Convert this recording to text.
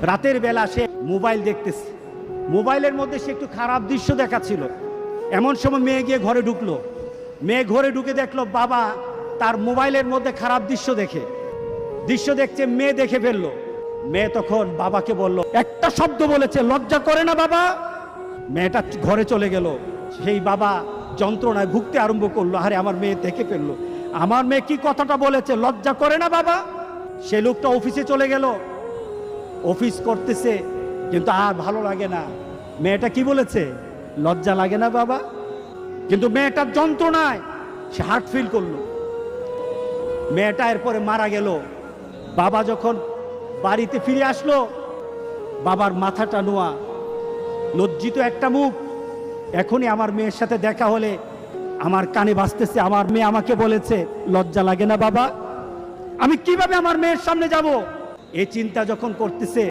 রাতের বেলা সে মোবাইল দেখতেছে, মোবাইলের মধ্যে সে একটু খারাপ দৃশ্য দেখাচ্ছিল। এমন সময় মেয়ে গিয়ে ঘরে ঢুকলো, মেয়ে ঘরে ঢুকে দেখলো বাবা তার মোবাইলের মধ্যে খারাপ দৃশ্য দেখছে, মেয়ে দেখে ফেললো। মেয়ে তখন বাবাকে বলল, একটা শব্দ বলেছে, লজ্জা করে না বাবা? মেয়েটা ঘরে চলে গেল। সেই বাবা যন্ত্রণায় ভুগতে আরম্ভ করলো, আরে আমার মেয়ে দেখে ফেললো, আমার মেয়ে কি কথাটা বলেছে, লজ্জা করে না বাবা? সে লোকটা অফিসে চলে গেল, অফিস করতেছে, কিন্তু আর ভালো লাগে না। মেয়েটা কি বলেছে, লজ্জা লাগে না বাবা? কিন্তু মেয়েটার যন্ত্রণায় সে হার্ট ফিল করলো। মেয়েটা এরপরে মারা গেল। বাবা যখন বাড়িতে ফিরে আসলো, বাবার মাথাটা নোয়া, লজ্জিত একটা মুখ। এখনই আমার মেয়ের সাথে দেখা হলে আমার কানে বাজতেছে, আমার মেয়ে আমাকে বলেছে, লজ্জা লাগে না বাবা? আমি কিভাবে আমার মেয়ের সামনে যাব? এই চিন্তা যখন করতেছে,